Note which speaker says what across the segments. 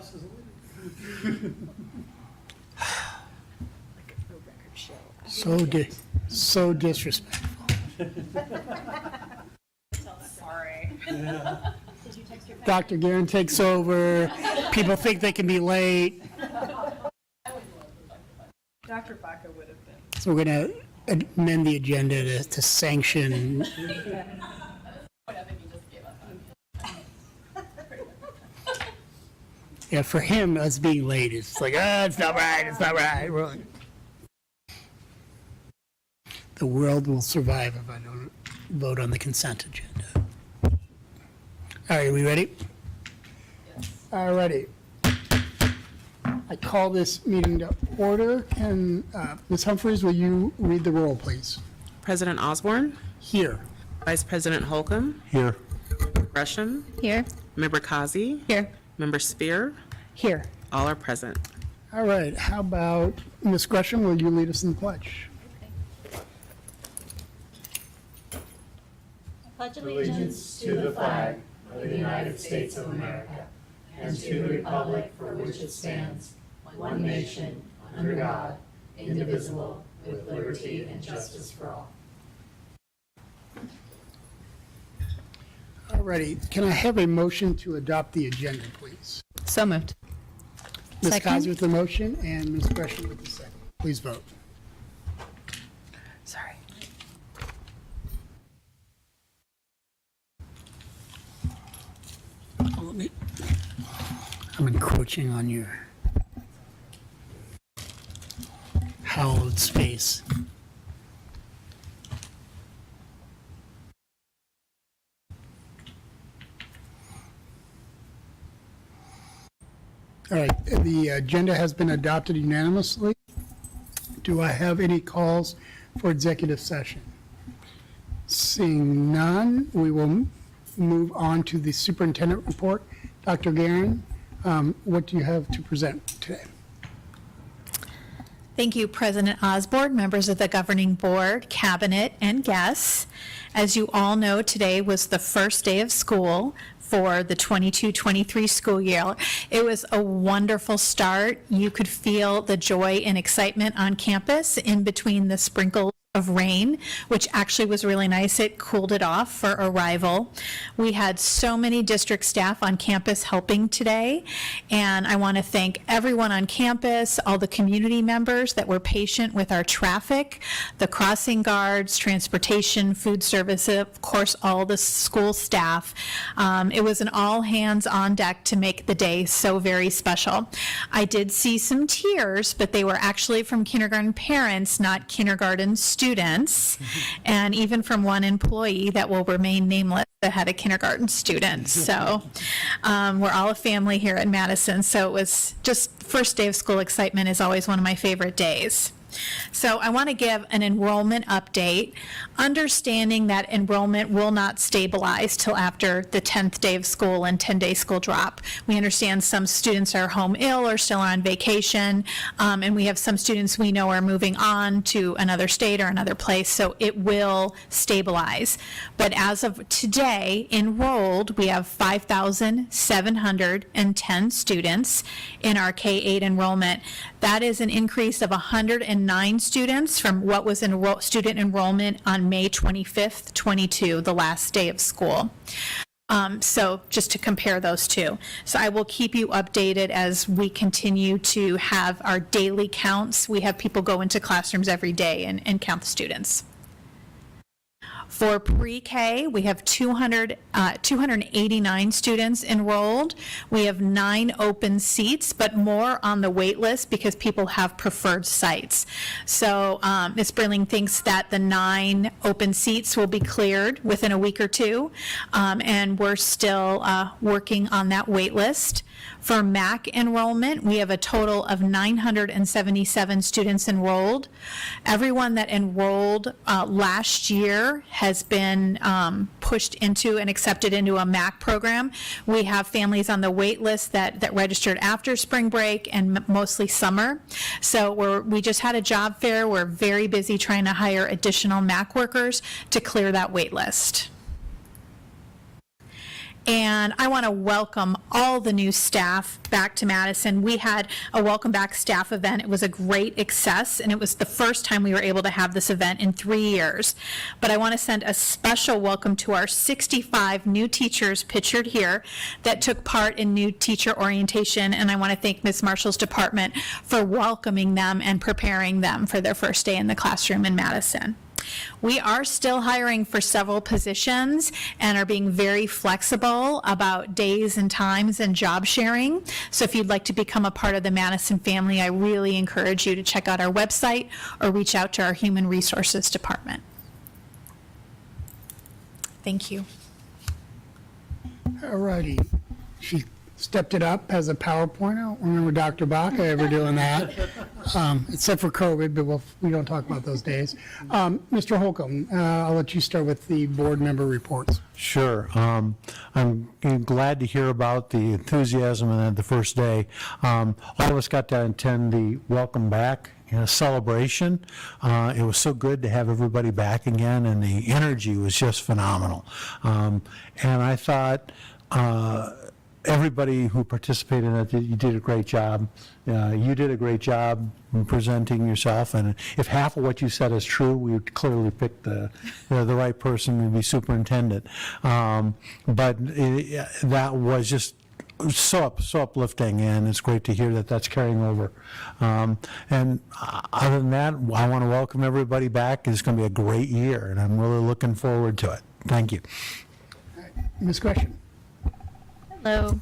Speaker 1: boss is leaving.
Speaker 2: So disrespectful.
Speaker 3: Sorry.
Speaker 1: Yeah.
Speaker 2: Dr. Guerin takes over. People think they can be late.
Speaker 3: Dr. Baca would have been.
Speaker 2: So we're going to amend the agenda to sanction.
Speaker 3: What I think you just gave up on.
Speaker 2: Yeah, for him, us being late, it's like, it's not right, it's not right. We're like, the world will survive if I don't vote on the consent agenda. All right, are we ready?
Speaker 3: Yes.
Speaker 2: All righty. I call this meeting to order. And Ms. Humphries, will you read the roll, please?
Speaker 4: President Osborne,
Speaker 2: Here.
Speaker 4: Vice President Holcomb,
Speaker 1: Here.
Speaker 4: Gresham,
Speaker 5: Here.
Speaker 4: Member Kazi,
Speaker 5: Here.
Speaker 4: Member Spear,
Speaker 5: Here.
Speaker 4: all are present.
Speaker 2: All right, how about Ms. Gresham, will you lead us in the pledge?
Speaker 5: Pledge
Speaker 6: allegiance to the flag of the United States of America and to the republic for which it stands, one nation, under God, indivisible, with liberty and justice for all.
Speaker 2: All righty, can I have a motion to adopt the agenda, please?
Speaker 5: So moved.
Speaker 2: Ms.
Speaker 5: Second.
Speaker 2: Kazi with the motion and Ms. Gresham with the second. Please vote.
Speaker 5: Sorry.
Speaker 2: I'm encroaching on your hallowed space. All right, the agenda has been adopted unanimously. Do I have any calls for executive session? Seeing none, we will move on to the superintendent report. Dr. Guerin, what do you have to present today?
Speaker 5: Thank you, President Osborne, members of the governing board, cabinet, and guests. As you all know, today was the first day of school for the 22-23 school year. It was a wonderful start. You could feel the joy and excitement on campus in between the sprinkles of rain, which actually was really nice. It cooled it off for arrival. We had so many district staff on campus helping today, and I want to thank everyone on campus, all the community members that were patient with our traffic, the crossing guards, transportation, food service, of course, all the school staff. It was an all hands on deck to make the day so very special. I did see some tears, but they were actually from kindergarten parents, not kindergarten students, and even from one employee that will remain nameless that had a kindergarten student. So we're all a family here at Madison, so it was just first day of school excitement is always one of my favorite days. So I want to give an enrollment update, understanding that enrollment will not stabilize till after the 10th day of school and 10-day school drop. We understand some students are home ill or still on vacation, and we have some students we know are moving on to another state or another place, so it will stabilize. But as of today, enrolled, we have 5,710 students in our K-8 enrollment. That is an increase of 109 students from what was student enrollment on May 25th, 22, the last day of school. So just to compare those two. So I will keep you updated as we continue to have our daily counts. We have people go into classrooms every day and count the students. For pre-K, we have 289 students enrolled. We have 9 open seats, but more on the wait list because people have preferred sites. So Ms. Brilling thinks that the 9 open seats will be cleared within a week or two, and we're still working on that wait list. For MAC enrollment, we have a total of 977 students enrolled. Everyone that enrolled last year has been pushed into and accepted into a MAC program. We have families on the wait list that registered after spring break and mostly summer. So we just had a job fair. We're very busy trying to hire additional MAC workers to clear that wait list. And I want to welcome all the new staff back to Madison. We had a welcome back staff event. It was a great success, and it was the first time we were able to have this event in 3 years. But I want to send a special welcome to our 65 new teachers pictured here that took part in new teacher orientation, and I want to thank Ms. Marshall's department for welcoming them and preparing them for their first day in the classroom in Madison. We are still hiring for several positions and are being very flexible about days and times and job sharing. So if you'd like to become a part of the Madison family, I really encourage you to check out our website or reach out to our Human Resources Department. Thank you.
Speaker 2: All righty. She stepped it up as a PowerPoint. I don't remember Dr. Baca ever doing that, except for COVID, but we don't talk about those days. Mr. Holcomb, I'll let you start with the board member reports.
Speaker 7: Sure. I'm glad to hear about the enthusiasm and the first day. All of us got to attend the welcome back celebration. It was so good to have everybody back again, and the energy was just phenomenal. And I thought everybody who participated in it, you did a great job. You did a great job in presenting yourself, and if half of what you said is true, we would clearly pick the right person to be superintendent. But that was just so uplifting, and it's great to hear that that's carrying over. And other than that, I want to welcome everybody back. It's going to be a great year, and I'm really looking forward to it. Thank you.
Speaker 2: Ms. Gresham.
Speaker 8: Hello.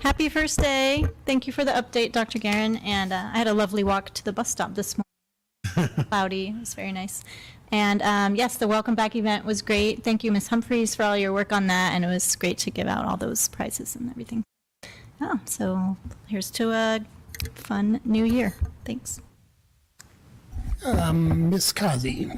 Speaker 8: Happy first day. Thank you for the update, Dr. Guerin. And I had a lovely walk to the bus stop this morning. Cloudy. It was very nice. And yes, the welcome back event was great. Thank you, Ms. Humphreys, for all your work on that. And it was great to give out all those prizes and everything. Oh, so here's to a fun new year. Thanks.
Speaker 2: Ms. Kazi.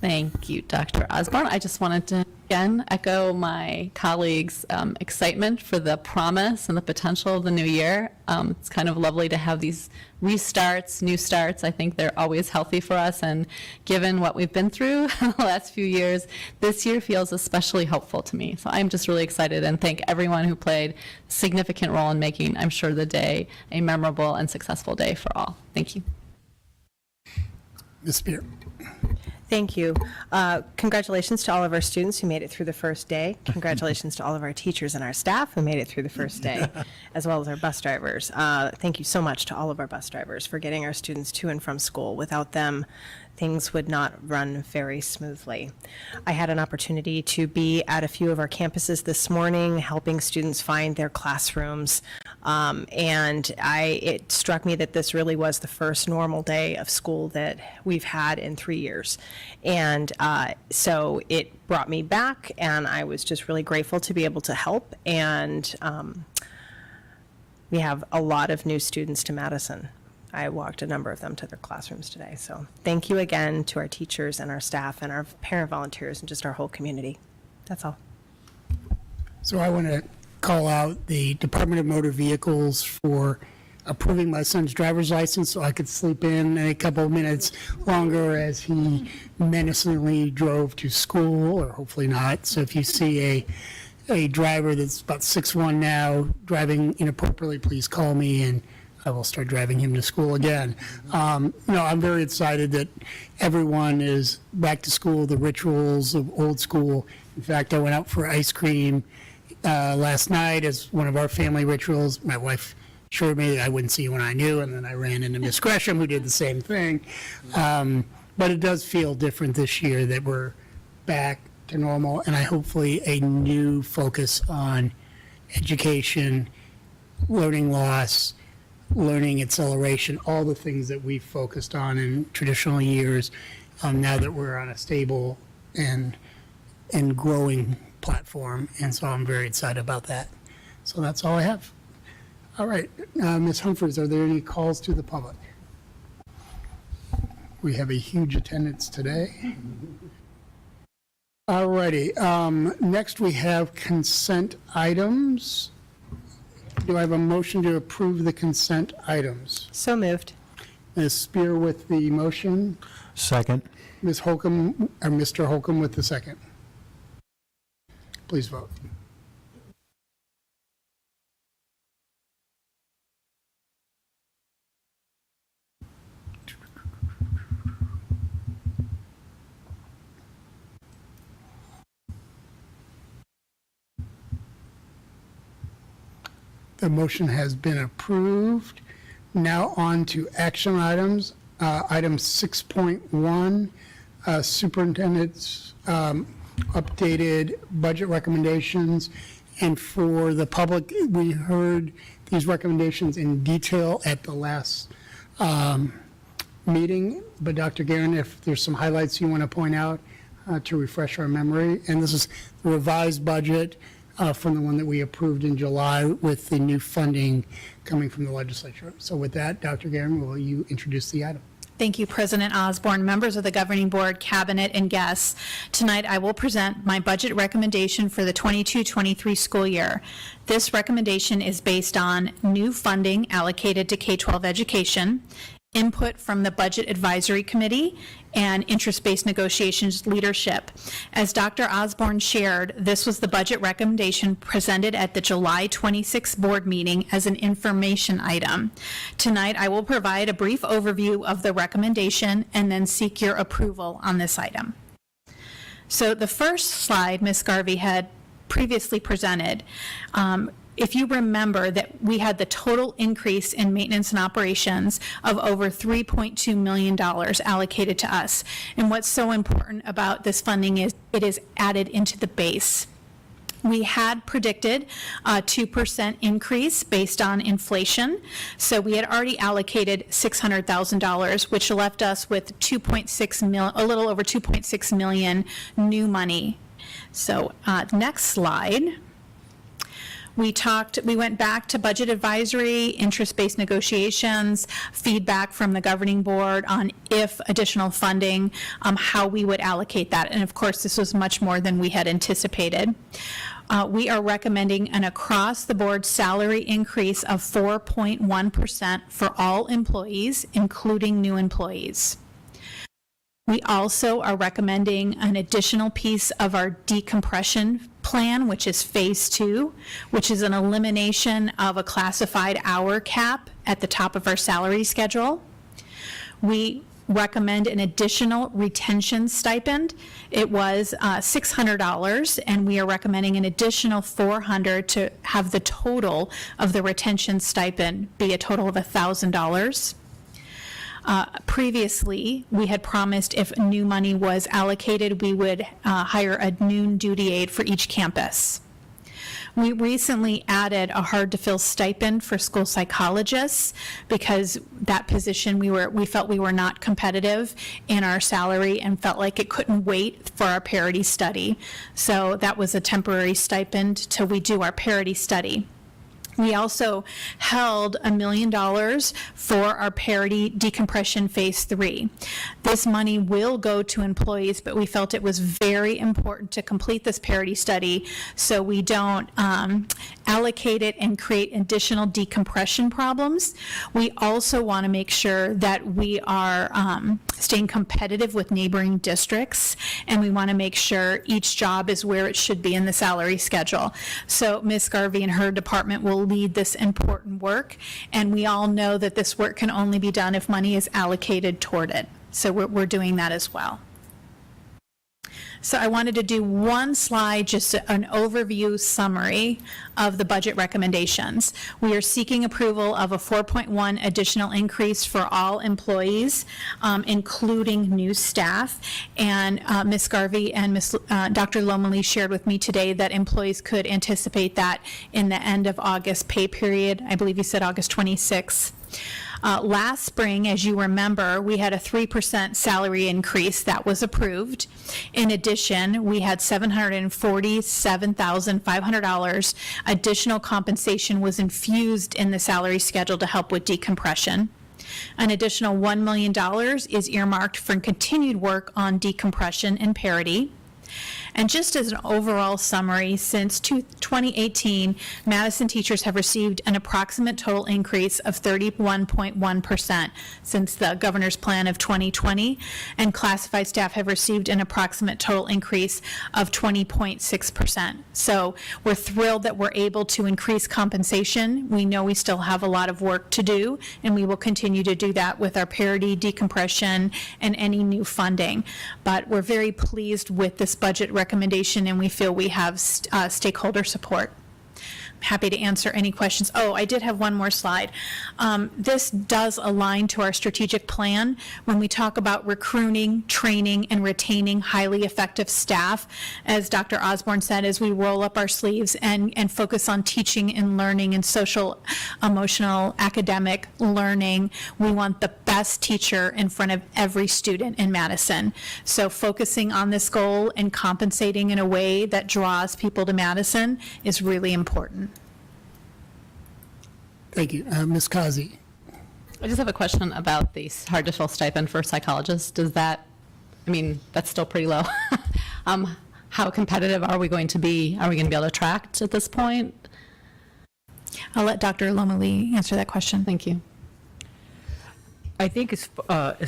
Speaker 3: Thank you, Dr. Osborne. I just wanted to again echo my colleagues' excitement for the promise and the potential of the new year. It's kind of lovely to have these restarts, new starts. I think they're always healthy for us, and given what we've been through the last few years, this year feels especially hopeful to me. So I'm just really excited and thank everyone who played a significant role in making, I'm sure, the day a memorable and successful day for all. Thank you.
Speaker 2: Ms. Spear.
Speaker 9: Thank you. Congratulations to all of our students who made it through the first day. Congratulations to all of our teachers and our staff who made it through the first day, as well as our bus drivers. Thank you so much to all of our bus drivers for getting our students to and from school. Without them, things would not run very smoothly. I had an opportunity to be at a few of our campuses this morning, helping students find their classrooms. And it struck me that this really was the first normal day of school that we've had in 3 years. And so it brought me back, and I was just really grateful to be able to help. And we have a lot of new students to Madison. I walked a number of them to their classrooms today. So thank you again to our teachers and our staff and our parent volunteers and just our whole community. That's all.
Speaker 2: So I want to call out the Department of Motor Vehicles for approving my son's driver's license so I could sleep in a couple of minutes longer as he menacingly drove to school, or hopefully not. So if you see a driver that's about 6'1" now driving inappropriately, please call me and I will start driving him to school again. I'm very excited that everyone is back to school, the rituals of old school. In fact, I went out for ice cream last night as one of our family rituals. My wife assured me that I wouldn't see when I knew, and then I ran into Miss Gresham, who did the same thing. But it does feel different this year that we're back to normal, and hopefully a new focus on education, learning loss, learning acceleration, all the things that we've focused on in traditional years, now that we're on a stable and growing platform. And so I'm very excited about that. So that's all I have. All right, Ms. Humphreys, are there any calls to the public? We have a huge attendance today. All righty, next we have consent items. Do I have a motion to approve the consent items?
Speaker 9: So moved.
Speaker 2: Ms. Spear with the motion,
Speaker 7: Second.
Speaker 2: Ms. Holcomb, or Mr. Holcomb with the second. Please vote. The motion has been approved. Now on to action items. Item 6.1, superintendent's updated budget recommendations. And for the public, we heard these recommendations in detail at the last meeting. But Dr. Guerin, if there's some highlights you want to point out to refresh our memory. And this is the revised budget from the one that we approved in July with the new funding coming from the legislature. So with that, Dr. Guerin, will you introduce the item?
Speaker 5: Thank you, President Osborne, members of the Governing Board, Cabinet, and guests. Tonight, I will present my budget recommendation for the 22-23 school year. This recommendation is based on new funding allocated to K-12 education, input from the Budget Advisory Committee, and interest-based negotiations leadership. As Dr. Osborne shared, this was the budget recommendation presented at the July 26 board meeting as an information item. Tonight, I will provide a brief overview of the recommendation and then seek your approval on this item. So the first slide Ms. Garvey had previously presented, if you remember that we had the total increase in maintenance and operations of over $3.2 million allocated to us. And what's so important about this funding is it is added into the base. We had predicted a 2% increase based on inflation. So we had already allocated $600,000, which left us with a little over 2.6 million new money. So next slide. We went back to budget advisory, interest-based negotiations, feedback from the governing board on if additional funding, how we would allocate that. And of course, this was much more than we had anticipated. We are recommending an across-the-board salary increase of 4.1% for all employees, including new employees. We also are recommending an additional piece of our decompression plan, which is phase 2, which is an elimination of a classified hour cap at the top of our salary schedule. We recommend an additional retention stipend. It was $600, and we are recommending an additional $400 to have the total of the retention stipend be a total of $1,000. Previously, we had promised if new money was allocated, we would hire a noon duty aide for each campus. We recently added a hard-to-fill stipend for school psychologists because that position we felt we were not competitive in our salary and felt like it couldn't wait for our parity study. So that was a temporary stipend till we do our parity study. We also held $1 million for our parity decompression phase 3. This money will go to employees, but we felt it was very important to complete this parity study so we don't allocate it and create additional decompression problems. We also want to make sure that we are staying competitive with neighboring districts, and we want to make sure each job is where it should be in the salary schedule. So Ms. Garvey and her department will lead this important work, and we all know that this work can only be done if money is allocated toward it. So we're doing that as well. So I wanted to do one slide, just an overview summary of the budget recommendations. We are seeking approval of a 4.1 additional increase for all employees, including new staff. And Ms. Garvey and Dr. Lomeli shared with me today that employees could anticipate that in the end of August pay period. I believe you said August 26th. Last spring, as you remember, we had a 3% salary increase that was approved. In addition, we had $747,500 additional compensation was infused in the salary schedule to help with decompression. An additional $1 million is earmarked for continued work on decompression and parity. And just as an overall summary, since 2018, Madison teachers have received an approximate total increase of 31.1% since the governor's plan of 2020, and classified staff have received an approximate total increase of 20.6%. So we're thrilled that we're able to increase compensation. We know we still have a lot of work to do, and we will continue to do that with our parity, decompression, and any new funding. But we're very pleased with this budget recommendation, and we feel we have stakeholder support. happy to answer any questions. Oh, I did have one more slide. This does align to our strategic plan when we talk about recruiting, training, and retaining highly effective staff. As Dr. Osborne said, as we roll up our sleeves and focus on teaching and learning and social, emotional, academic learning, we want the best teacher in front of every student in Madison. So focusing on this goal and compensating in a way that draws people to Madison is really important.
Speaker 2: Thank you. Ms. Kazi?
Speaker 3: I just have a question about the hard-to-fill stipend for psychologists. Does that, I mean, that's still pretty low. How competitive are we going to be? Are we going to be able to attract at this point?
Speaker 5: I'll let Dr. Lomeli answer that question.
Speaker 3: Thank you.
Speaker 1: I think as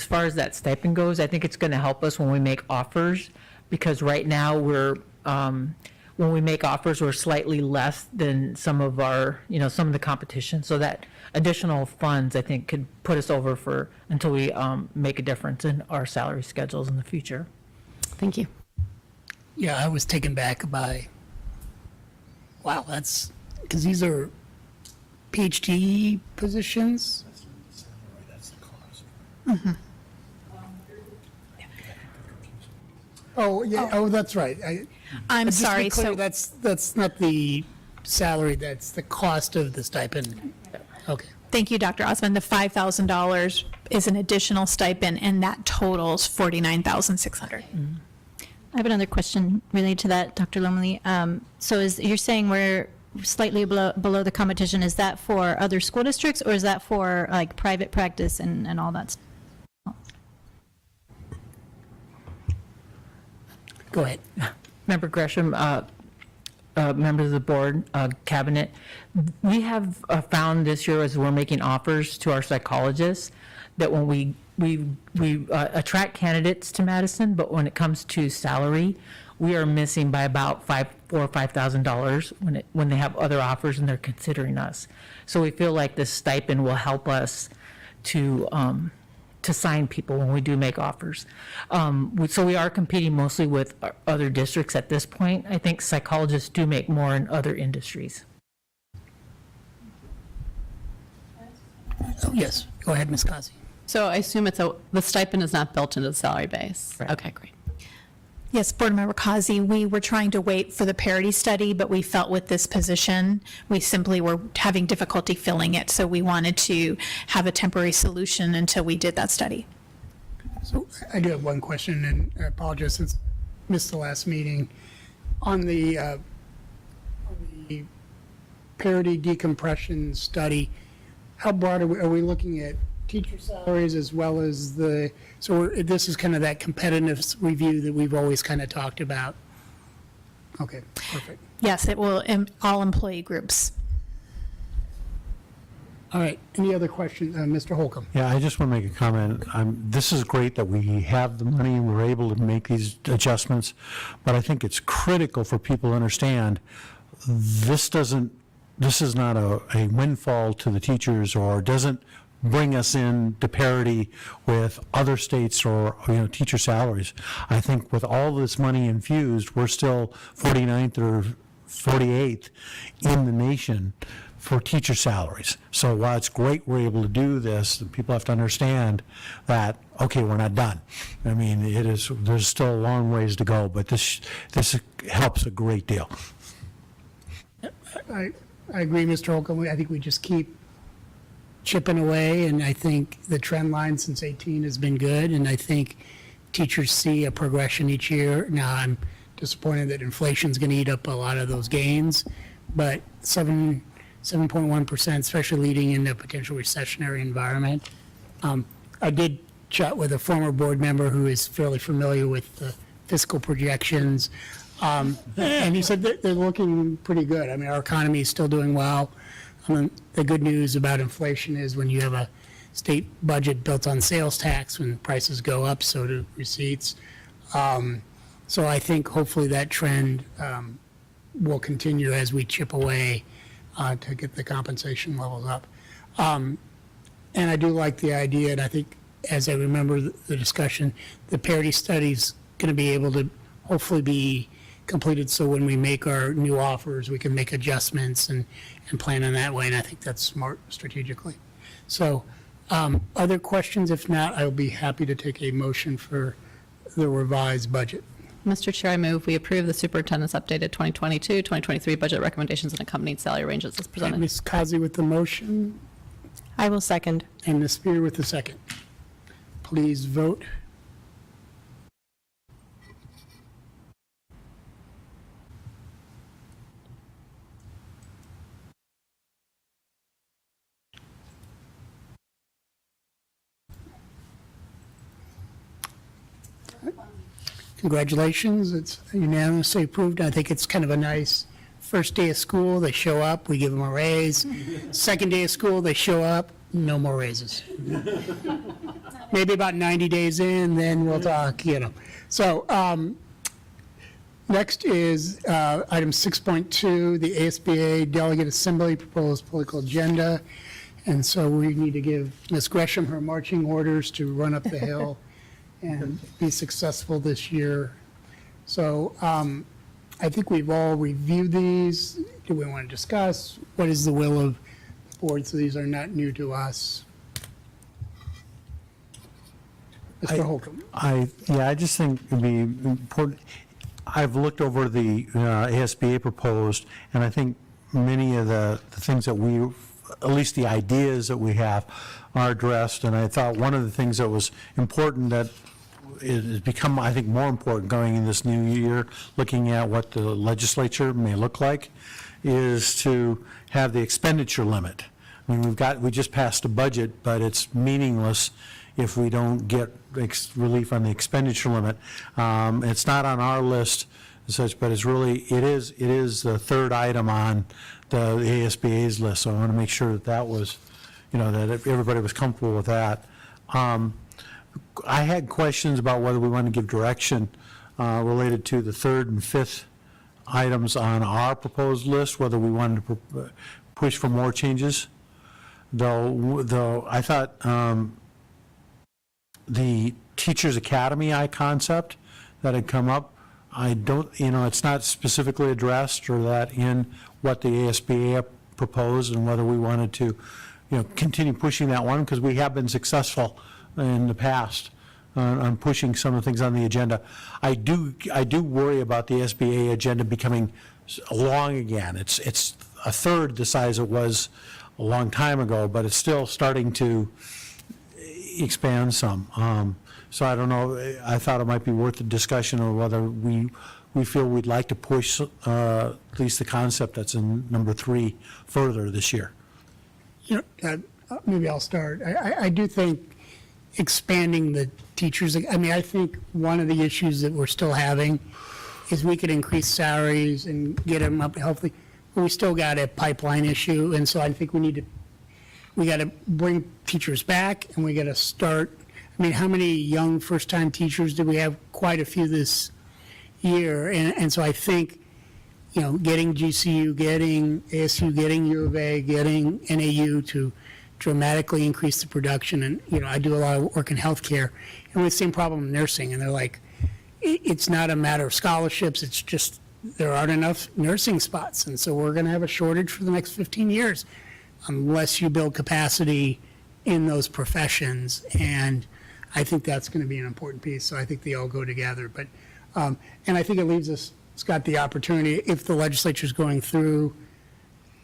Speaker 1: far as that stipend goes, I think it's going to help us when we make offers, because right now when we make offers, we're slightly less than some of our, some of the competition. So that additional funds, I think, could put us over until we make a difference in our salary schedules in the future.
Speaker 3: Thank you.
Speaker 2: Yeah, I was taken back by, wow, that's, because these are PhD positions. Oh, yeah, oh, that's right.
Speaker 5: I'm
Speaker 2: Just to be
Speaker 5: sorry,
Speaker 2: clear,
Speaker 5: so
Speaker 2: that's not the salary, that's the cost of the stipend. Okay.
Speaker 5: thank you, Dr. Osmond. The $5,000 is an additional stipend, and that totals $49,600.
Speaker 8: I have another question related to that, Dr. Lomeli. So you're saying we're slightly below the competition. Is that for other school districts, or is that for like private practice and all that stuff?
Speaker 2: Go ahead.
Speaker 1: Member Gresham, members of the board, cabinet, we have found this year as we're making offers to our psychologists that when we attract candidates to Madison, but when it comes to salary, we are missing by about $4,000 or $5,000 when they have other offers and they're considering us. So we feel like this stipend will help us to sign people when we do make offers. So we are competing mostly with other districts at this point. I think psychologists do make more in other industries.
Speaker 2: Oh, yes, go ahead, Ms. Kazi.
Speaker 3: So I assume the stipend is not built into the salary base?
Speaker 1: Right.
Speaker 3: Okay, great.
Speaker 5: Yes, Board Member Kazi, we were trying to wait for the parity study, but we felt with this position, we simply were having difficulty filling it, so we wanted to have a temporary solution until we did that study.
Speaker 2: So I do have one question, and I apologize since I missed the last meeting. On the parity decompression study, how broad are we looking at teacher salaries as well as this is kind of that competitiveness review that we've always kind of talked about? Okay, perfect.
Speaker 5: Yes, it will, all employee groups.
Speaker 2: All right, any other questions? Mr. Holcomb?
Speaker 7: Yeah, I just want to make a comment. This is great that we have the money and we're able to make these adjustments, but I think it's critical for people to understand this is not a windfall to the teachers, or doesn't bring us in to parity with other states or teacher salaries. I think with all this money infused, we're still 49th or 48th in the nation for teacher salaries. So while it's great we're able to do this, people have to understand that, okay, we're not done. I mean, there's still a long ways to go, but this helps a great deal.
Speaker 2: I agree, Mr. Holcomb. I think we just keep chipping away, and I think the trend line since 18 has been good, and I think teachers see a progression each year. Now, I'm disappointed that inflation's going to eat up a lot of those gains, but 7.1%, especially leading into a potential recessionary environment. I did chat with a former board member who is fairly familiar with the fiscal projections, and he said that they're looking pretty good. I mean, our economy is still doing well. The good news about inflation is when you have a state budget built on sales tax, when prices go up, so do receipts. So I think hopefully that trend will continue as we chip away to get the compensation levels up. And I do like the idea, and I think as I remember the discussion, the parity study's going to be able to hopefully be completed, so when we make our new offers, we can make adjustments and plan in that way, and I think that's smart strategically. So, other questions? If not, I will be happy to take a motion for the revised budget.
Speaker 3: Mr. Chair, I move we approve the superintendent's updated 2022-2023 budget recommendations and accompanied salary ranges as presented.
Speaker 2: Ms. Kazi with the motion,
Speaker 9: I will second.
Speaker 2: and Ms. Spear with the second. Please vote. Congratulations, it's unanimously approved. I think it's kind of a nice first day of school, they show up, we give them a raise. Second day of school, they show up, no more raises. Maybe about 90 days in, then we'll talk, you know. So, next is item 6.2, the ASBA Delegate Assembly Proposed Political Agenda. And so we need to give Ms. Gresham her marching orders to run up the hill and be successful this year. So I think we've all reviewed these. Do we want to discuss? What is the will of the board? So these are not new to us. Mr. Holcomb.
Speaker 7: I just think it'd be important. I've looked over the ASBA proposed, and I think many of the things that we, at least the ideas that we have, are addressed. And I thought one of the things that was important that it has become, I think, more important going in this new year, looking at what the legislature may look like, is to have the expenditure limit. I mean, we just passed a budget, but it's meaningless if we don't get relief on the expenditure limit. It's not on our list as such, but it is the third item on the ASBA's list. So I want to make sure that was, that everybody was comfortable with that. I had questions about whether we want to give direction related to the third and fifth items on our proposed list, whether we wanted to push for more changes. Though I thought the Teachers Academy concept that had come up, I don't, it's not specifically addressed or that in what the ASBA proposed, and whether we wanted to, continue pushing that one, because we have been successful in the past on pushing some of the things on the agenda. I do worry about the SBA agenda becoming long again. It's a third the size it was a long time ago, but it's still starting to expand some. So I don't know, I thought it might be worth the discussion of whether we feel we'd like to push at least the concept that's in number 3 further this year.
Speaker 2: Maybe I'll start. I do think expanding the teachers, I think one of the issues that we're still having is we could increase salaries and get them up healthy, but we still got a pipeline issue, and so I think we got to bring teachers back, and we got to start. How many young first-time teachers did we have? Quite a few this year, and so I think, getting GCU, getting ASU, getting U of A, getting NAU to dramatically increase the production. And, I do a lot of work in healthcare, and we have the same problem in nursing, and they're like, it's not a matter of scholarships, it's just there aren't enough nursing spots, and so we're going to have a shortage for the next 15 years unless you build capacity in those professions, and I think that's going to be an important piece, so I think they all go together. But, and I think it leaves us, Scott, the opportunity, if the legislature's going through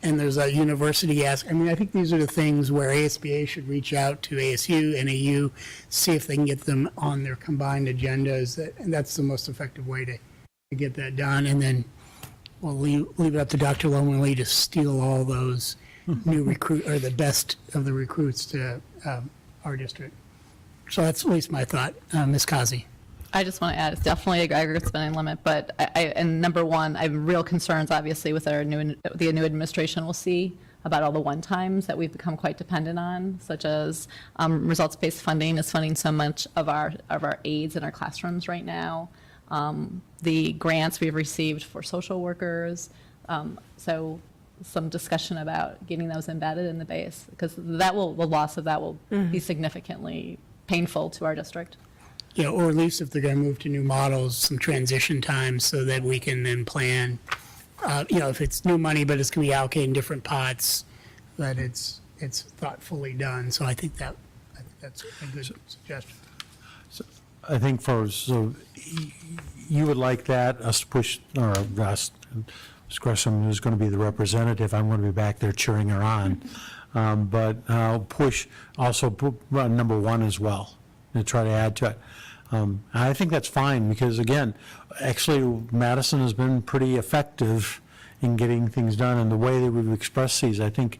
Speaker 2: and there's a university ask, I think these are the things where ASBA should reach out to ASU, NAU, see if they can get them on their combined agendas, and that's the most effective way to get that done. And then we'll leave it up to Dr. Lowenly to steal all those new or the best of the recruits to our district. So that's at least my thought. Ms. Kazi.
Speaker 3: I just want to add, it's definitely a aggregate spending limit, but and number one, I have real concerns, obviously, with the new administration we'll see about all the one-times that we've become quite dependent on, such as results-based funding is funding so much of our aides in our classrooms right now, the grants we've received for social workers, so some discussion about getting those embedded in the base, because the loss of that will be significantly painful to our district.
Speaker 2: or at least if they're going to move to new models, some transition time so that we can then plan, if it's new money, but it's going to be allocated in different pots, that it's thoughtfully done. So I think that's a good suggestion.
Speaker 7: I think you would like that, us to push, or us, Ms. Gresham is going to be the representative, I'm going to be back there cheering her on. But I'll push also number 1 as well, to try to add to it. I think that's fine, because again, actually Madison has been pretty effective in getting things done, and the way that we've expressed these, I think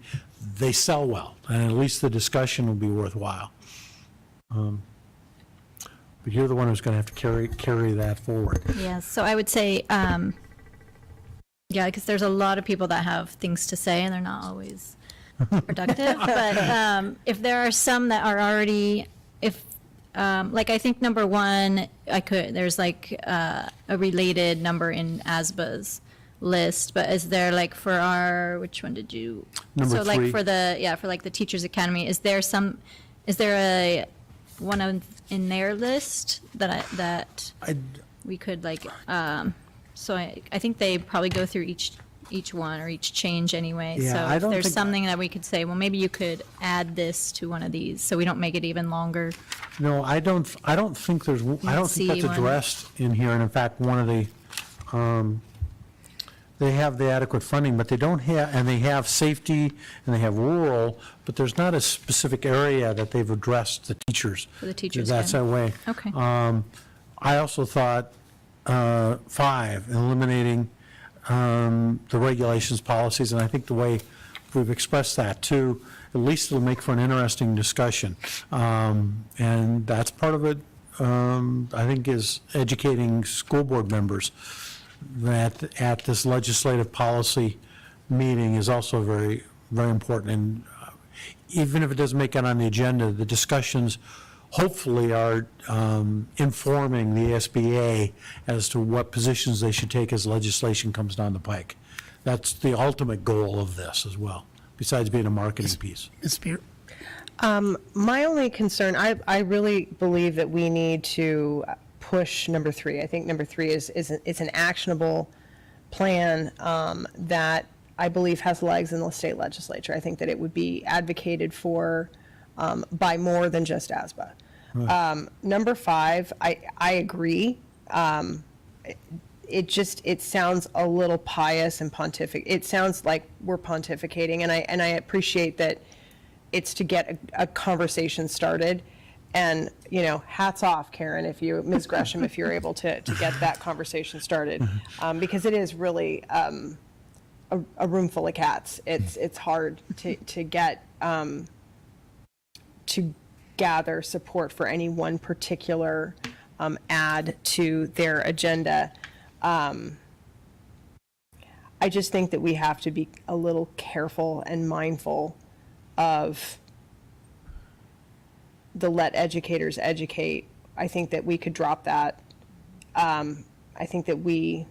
Speaker 7: they sell well, and at least the discussion will be worthwhile. But you're the one who's going to have to carry that forward.
Speaker 8: Yes, so I would say, because there's a lot of people that have things to say and they're not always productive. But if there are some that are already, I think number 1, there's like a related number in ASBA's list, but is there for our, which one did you?
Speaker 7: Number 3.
Speaker 8: For the Teachers Academy, is there a one in their list that we could so I think they probably go through each one or each change anyway.
Speaker 7: Yeah,
Speaker 8: so
Speaker 7: I
Speaker 8: if
Speaker 7: don't
Speaker 8: there's
Speaker 7: think-
Speaker 8: something that we could say, well, maybe you could add this to one of these so we don't make it even longer.
Speaker 7: No, I don't think that's
Speaker 8: see one.
Speaker 7: addressed in here, and in fact, one of the, they have the adequate funding, but they don't have, and they have safety, and they have rural, but there's not a specific area that they've addressed the teachers.
Speaker 8: For the teachers
Speaker 7: That's that way.
Speaker 8: Okay.
Speaker 7: I also thought 5, eliminating the regulations, policies, and I think the way we've expressed that too, at least it'll make for an interesting discussion. And that's part of it, I think, is educating school board members that at this legislative policy meeting is also very, very important. And even if it doesn't make it on the agenda, the discussions hopefully are informing the SBA as to what positions they should take as legislation comes down the pike. That's the ultimate goal of this as well, besides being a marketing piece.
Speaker 2: Ms. Spear?
Speaker 9: My only concern, I really believe that we need to push number 3. I think number 3 is an actionable plan that I believe has legs in the state legislature. I think that it would be advocated for by more than just ASBA. Number 5, I agree. It sounds a little pious and pontific. It sounds like we're pontificating, and I appreciate that it's to get a conversation started. And, hats off, Karen, Ms. Gresham, if you're able to get that conversation started, because it is really a room full of cats. It's hard to get to gather support for any one particular add to their agenda. I just think that we have to be a little careful and mindful of the let educators educate. I think that we could drop that. I think that we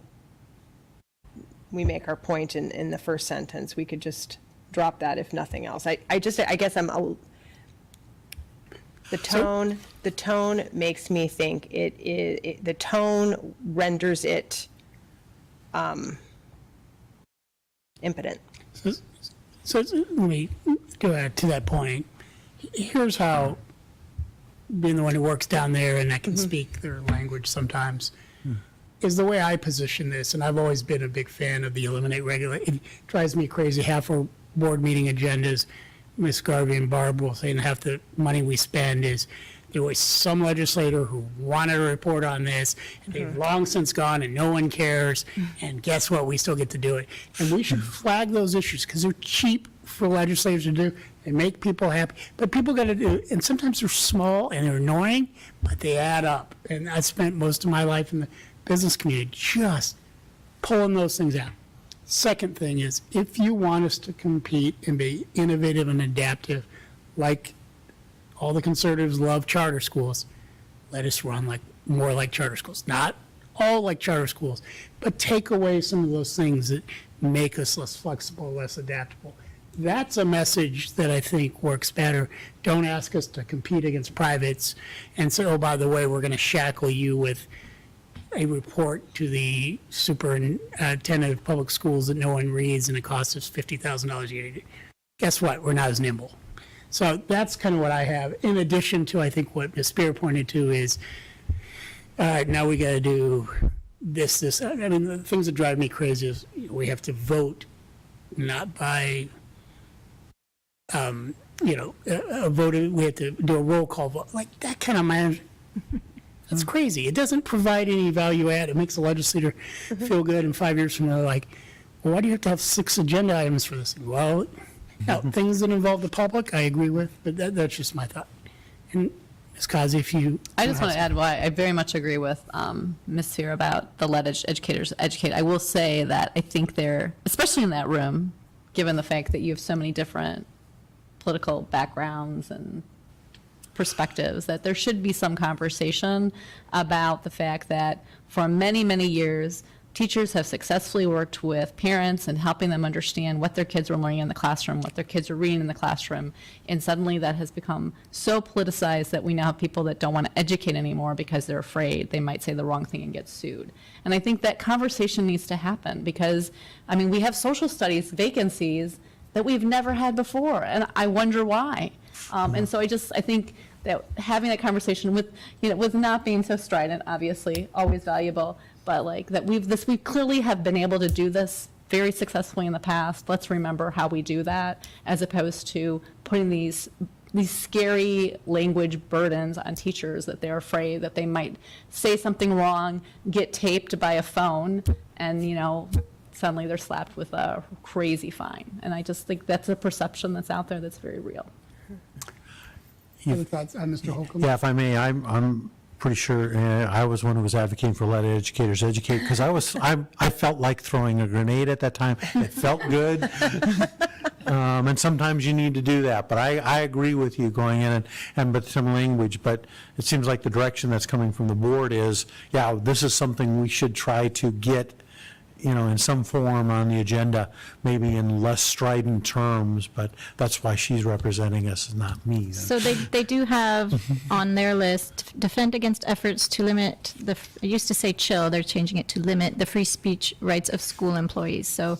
Speaker 9: make our point in the first sentence. We could just drop that if nothing else. I guess the tone makes me think the tone renders it impotent.
Speaker 2: So let me go ahead to that point. Here's how, being the one who works down there and I can speak their language sometimes, is the way I position this, and I've always been a big fan of the eliminate regulate. It drives me crazy. Half our board meeting agendas, Ms. Garvey and Barb will say, and half the money we spend is there was some legislator who wanted a report on this, and they've long since gone, and no one cares, and guess what? We still get to do it. And we should flag those issues because they're cheap for legislators to do. They make people happy, but people got to do it. And sometimes they're small and they're annoying, but they add up. And I spent most of my life in the business community just pulling those things out. Second thing is, if you want us to compete and be innovative and adaptive, like all the conservatives love charter schools, let us run more like charter schools. Not all like charter schools, but take away some of those things that make us less flexible, less adaptable. that's a message that I think works better. Don't ask us to compete against privates and say, oh, by the way, we're going to shackle you with a report to the superintendent of public schools that no one reads and it costs us $50,000 a year. Guess what? We're not as nimble. So that's kind of what I have. In addition to, I think what Ms. Spear pointed to is, all right, now we got to do this. I mean, the things that drive me crazy is we have to vote not by, a vote, we have to do a roll call vote. Like that kind of management, that's crazy. It doesn't provide any value add. It makes the legislator feel good. And 5 years from now, like, well, why do you have to have 6 agenda items for this? Well, now, things that involve the public, I agree with, but that's just my thought. And Ms. Kazi, if you.
Speaker 3: I just want to add why I very much agree with Ms. Fear about the let educators educate. I will say that I think they're, especially in that room, given the fact that you have so many different political backgrounds and perspectives, that there should be some conversation about the fact that for many, many years, teachers have successfully worked with parents and helping them understand what their kids are learning in the classroom, what their kids are reading in the classroom. And suddenly that has become so politicized that we now have people that don't want to educate anymore because they're afraid they might say the wrong thing and get sued. And I think that conversation needs to happen because, I mean, we have social studies vacancies that we've never had before, and I wonder why. And so I think that having that conversation with, with not being so strident, obviously, always valuable, but like that we clearly have been able to do this very successfully in the past. Let's remember how we do that, as opposed to putting these scary language burdens on teachers that they're afraid that they might say something wrong, get taped by a phone, and suddenly they're slapped with a crazy fine. And I just think that's a perception that's out there that's very real.
Speaker 2: Other thoughts, Mr. Holcomb?
Speaker 7: Yeah, if I may, I'm pretty sure I was one who was advocating for let educators educate, because I felt like throwing a grenade at that time. It felt good. And sometimes you need to do that. But I agree with you going in and with some language, but it seems like the direction that's coming from the board is, yeah, this is something we should try to get in some form on the agenda, maybe in less strident terms, but that's why she's representing us, not me.
Speaker 8: So they do have on their list, defend against efforts to limit it used to say chill, they're changing it to limit the free speech rights of school employees. So,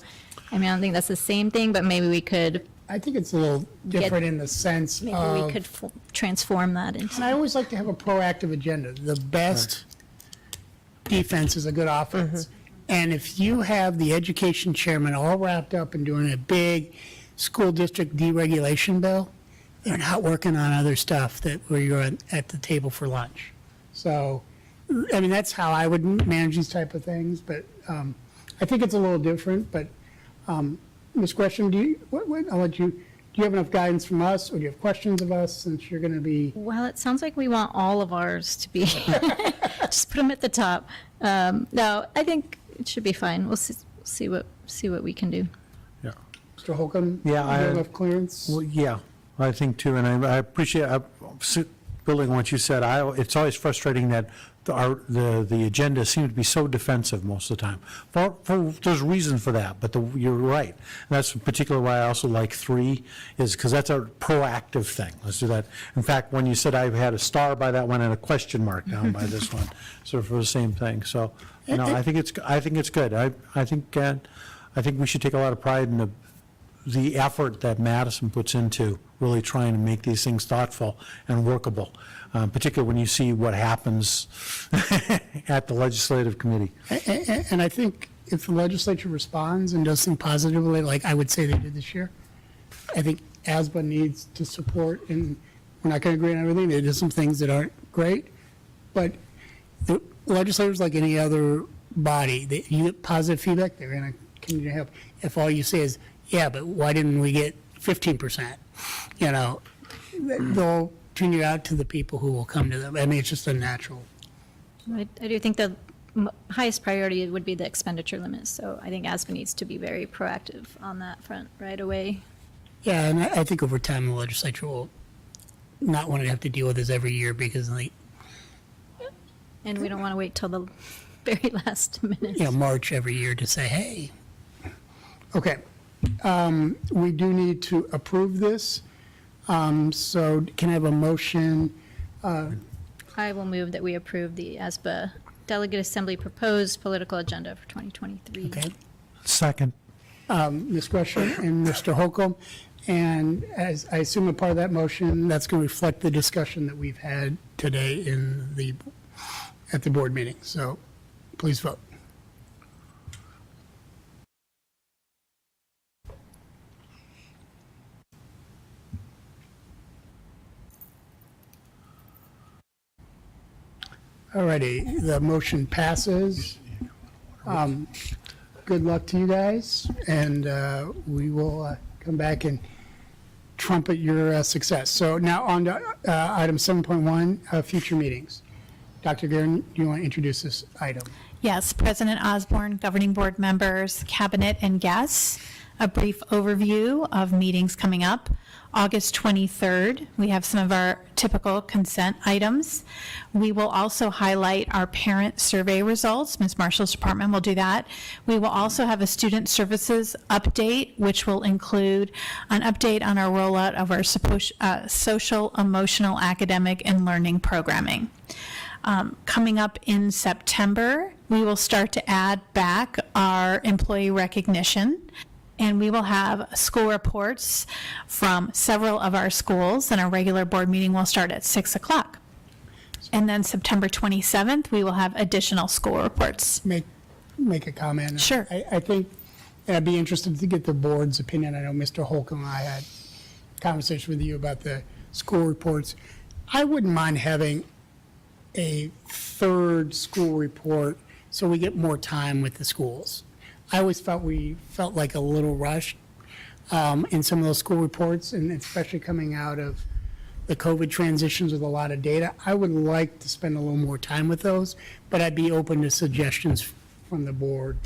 Speaker 8: I mean, I don't think that's the same thing, but maybe we could,
Speaker 2: I think it's a little different in the sense
Speaker 8: maybe
Speaker 2: of.
Speaker 8: we could transform that
Speaker 2: And
Speaker 8: into.
Speaker 2: I always like to have a proactive agenda. The best defense is a good offense. And if you have the education chairman all wrapped up in doing a big school district deregulation bill, they're not working on other stuff where you're at the table for lunch. So, I mean, that's how I would manage these type of things, but I think it's a little different. But Ms. Gresham, I'll let you, do you have enough guidance from us, or do you have questions of us, since you're going to be?
Speaker 8: Well, it sounds like we want all of ours to be, just put them at the top. No, I think it should be fine. We'll see what we can do.
Speaker 7: Yeah.
Speaker 2: Mr. Holcomb?
Speaker 7: Yeah,
Speaker 2: Do you have enough clearance?
Speaker 7: Well, yeah, I think too, and I appreciate, building on what you said, it's always frustrating that the agenda seems to be so defensive most of the time. There's reason for that, but you're right. And that's particularly why I also like 3, is because that's a proactive thing. Let's do that. In fact, when you said I had a star by that one and a question mark down by this one, sort of for the same thing. So, I think it's good. I think we should take a lot of pride in the effort that Madison puts into really trying to make these things thoughtful and workable, particularly when you see what happens at the legislative committee.
Speaker 2: And I think if the legislature responds and does things positively, like I would say they did this year, I think ASBA needs to support, and we're not going to agree on everything. They do some things that aren't great, but the legislators, like any other body, you get positive feedback, they're going to continue to help. If all you say is, yeah, but why didn't we get 15%? They'll tune you out to the people who will come to them. I mean, it's just a natural.
Speaker 8: I do think the highest priority would be the expenditure limits. So I think ASBA needs to be very proactive on that front right away.
Speaker 2: Yeah, and I think over time the legislature will not want to have to deal with this every year because
Speaker 8: And we don't want to wait till the very last minute.
Speaker 2: March every year to say, hey. Okay. we do need to approve this. So can I have a motion?
Speaker 8: I will move that we approve the ASBA Delegate Assembly proposed political agenda for 2023.
Speaker 2: Okay.
Speaker 7: Second.
Speaker 2: Ms. Gresham and Mr. Holcomb. And as I assume a part of that motion, that's going to reflect the discussion that we've had today at the board meeting. So please vote. All righty, the motion passes. Good luck to you guys, and we will come back and trumpet your success. So now on to item 7.1, future meetings. Dr. Guerin, do you want to introduce this item?
Speaker 5: Yes, President Osborne, governing board members, cabinet, and guests. A brief overview of meetings coming up. August 23rd, we have some of our typical consent items. We will also highlight our parent survey results. Ms. Marshall's department will do that. We will also have a student services update, which will include an update on our rollout of our social, emotional, academic, and learning programming. Coming up in September, we will start to add back our employee recognition, and we will have school reports from several of our schools, and our regular board meeting will start at 6 o'clock. And then September 27th, we will have additional school reports.
Speaker 2: Make a comment.
Speaker 5: Sure.
Speaker 2: I think, and I'd be interested to get the board's opinion. I know Mr. Holcomb and I had a conversation with you about the school reports. I wouldn't mind having a third school report so we get more time with the schools. I always felt we felt like a little rushed in some of those school reports, and especially coming out of the COVID transitions with a lot of data. I would like to spend a little more time with those, but I'd be open to suggestions from the board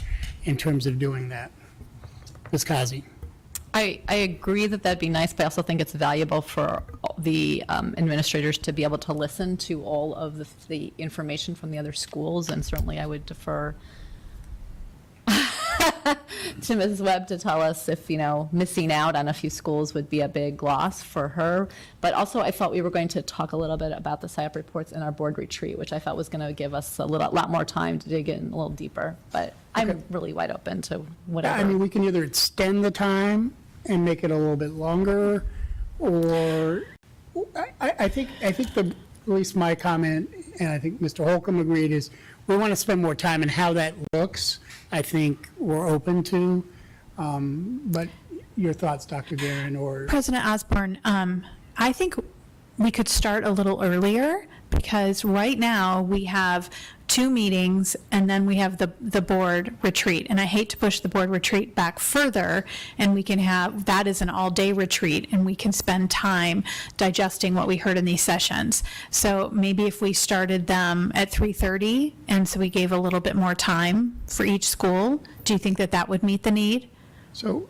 Speaker 2: in terms of doing that. Ms. Kazi.
Speaker 3: I agree that that'd be nice, but I also think it's valuable for the administrators to be able to listen to all of the information from the other schools, and certainly I would defer to Ms. Webb to tell us if, missing out on a few schools would be a big loss for her. But also, I thought we were going to talk a little bit about the SIOP reports in our board retreat, which I thought was going to give us a lot more time to dig in a little deeper. But I'm really wide open to whatever.
Speaker 2: I mean, we can either extend the time and make it a little bit longer, or I think at least my comment, and I think Mr. Holcomb agreed, is we want to spend more time, and how that looks, I think we're open to. But your thoughts, Dr. Guerin, or?
Speaker 5: President Osborne, I think we could start a little earlier, because right now we have 2 meetings and then we have the board retreat. And I hate to push the board retreat back further, and we can have, that is an all-day retreat, and we can spend time digesting what we heard in these sessions. So maybe if we started them at 3:30, and so we gave a little bit more time for each school, do you think that that would meet the need?
Speaker 2: So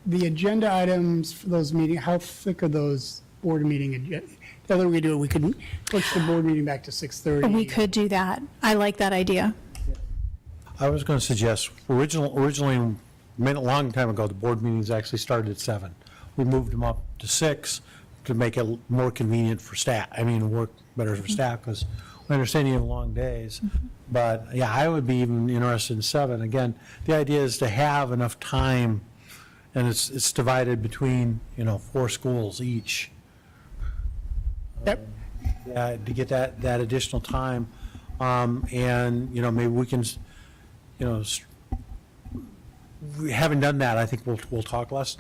Speaker 2: the agenda items for those meetings, how thick are those board meeting agenda? The other way we do it, we could push the board meeting back to 6:30.
Speaker 5: We could do that. I like that idea.
Speaker 7: I was going to suggest, originally, a long time ago, the board meetings actually started at 7. We moved them up to 6 to make it more convenient for staff. Work better for staff, because we understand you have long days. But yeah, I would be even interested in 7. Again, the idea is to have enough time, and it's divided between, 4 schools each.
Speaker 2: Yep.
Speaker 7: To get that additional time, and, maybe we can, we haven't done that. I think we'll talk less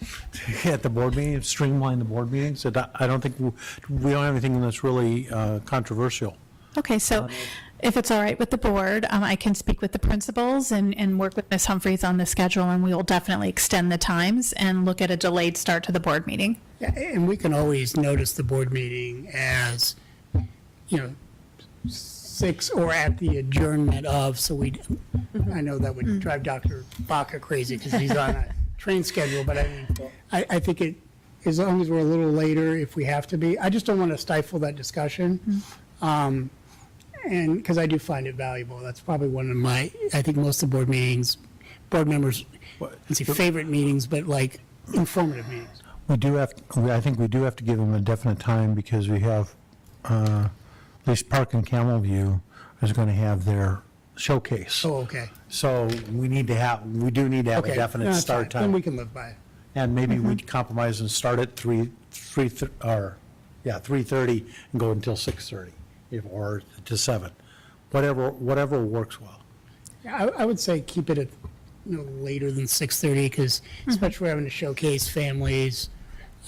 Speaker 7: at the board meeting, streamline the board meeting. So I don't think we don't have anything that's really controversial.
Speaker 5: Okay, so if it's all right with the board, I can speak with the principals and work with Ms. Humphries on the schedule, and we will definitely extend the times and look at a delayed start to the board meeting.
Speaker 2: Yeah, and we can always notice the board meeting as, 6 or at the adjournment of, so I know that would drive Dr. Baca crazy because he's on a train schedule, but I think as long as we're a little later, if we have to be, I just don't want to stifle that discussion. And because I do find it valuable. That's probably one of I think most of the board meetings board members, let's see, favorite meetings, but like informative meetings.
Speaker 7: We do have, I think we do have to give them a definite time because we have, at least Park and Camel View is going to have their showcase.
Speaker 2: Oh, okay.
Speaker 7: So we do need to have a
Speaker 2: Okay.
Speaker 7: definite
Speaker 2: No, that's
Speaker 7: start
Speaker 2: fine. Then we
Speaker 7: time.
Speaker 2: can live by it.
Speaker 7: And maybe we compromise and start at 3:30 and go until 6:30, or to 7. Whatever works well.
Speaker 2: Yeah, I would say keep it at, later than 6:30, because especially we're having to showcase families,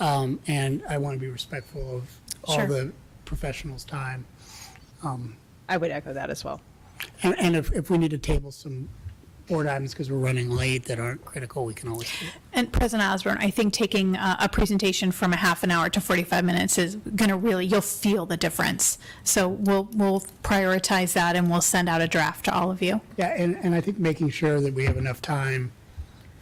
Speaker 2: and I want to be respectful of all
Speaker 5: Sure.
Speaker 2: the professionals' time.
Speaker 9: I would echo that as well.
Speaker 2: And if we need to table some board items because we're running late that aren't critical, we can always do it.
Speaker 5: And President Osborne, I think taking a presentation from a half an hour to 45 minutes is going to really, you'll feel the difference. So we'll prioritize that and we'll send out a draft to all of you.
Speaker 2: Yeah, and I think making sure that we have enough time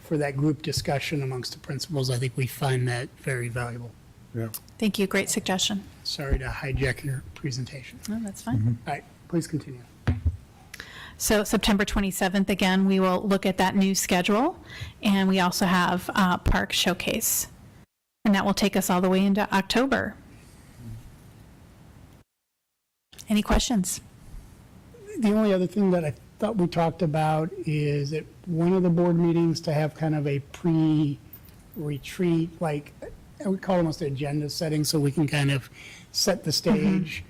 Speaker 2: for that group discussion amongst the principals, I think we find that very valuable.
Speaker 7: Yeah.
Speaker 5: Thank you, great suggestion.
Speaker 2: Sorry to hijack your presentation.
Speaker 5: No, that's fine.
Speaker 2: All right, please continue.
Speaker 5: So September 27th, again, we will look at that new schedule, and we also have Park Showcase. And that will take us all the way into October. Any questions?
Speaker 2: The only other thing that I thought we talked about is at one of the board meetings to have kind of a pre-retreat, like, I would call almost an agenda setting, so we can kind of set the stage.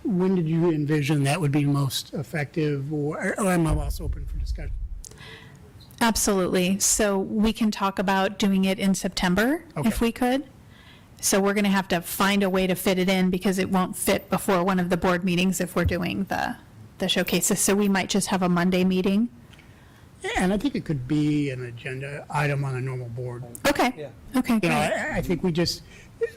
Speaker 2: When did you envision that would be most effective, or am I also open for discussion?
Speaker 5: Absolutely. So we can talk about doing it in September, if
Speaker 2: Okay.
Speaker 5: we could. So we're going to have to find a way to fit it in because it won't fit before one of the board meetings if we're doing the showcases. So we might just have a Monday meeting.
Speaker 2: And I think it could be an agenda item on a normal board.
Speaker 5: Okay. Okay,
Speaker 2: You know,
Speaker 5: great.
Speaker 2: I think we just,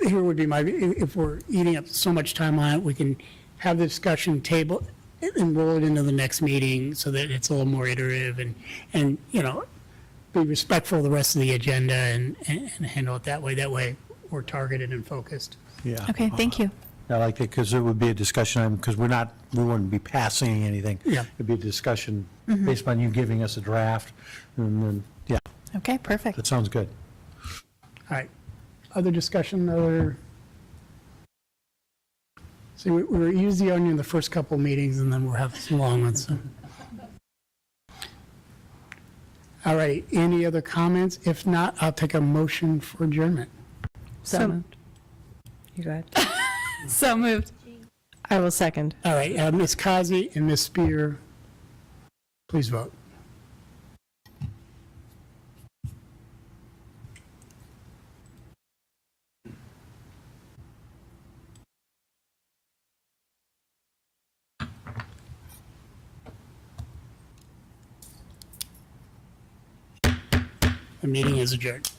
Speaker 2: here would be my, if we're eating up so much time on it, we can have the discussion table and roll it into the next meeting so that it's a little more iterative and be respectful of the rest of the agenda and handle it that way. That way, we're targeted and focused.
Speaker 7: Yeah.
Speaker 5: Okay, thank you.
Speaker 7: I like it because it would be a discussion item, because we wouldn't be passing anything.
Speaker 2: Yeah.
Speaker 7: It'd be a discussion based on you giving us a draft, and then, yeah,
Speaker 5: Okay, perfect.
Speaker 7: that sounds good.
Speaker 2: All right. Other discussion, See, we were easy on you in the first couple of meetings, and then we'll have some long ones. All right, any other comments? If not, I'll take a motion for adjournment.
Speaker 9: So moved. You go ahead.
Speaker 3: So moved.
Speaker 9: I will second.
Speaker 2: All right, Ms. Kazi and Ms. Spear, please vote. The meeting is adjourned.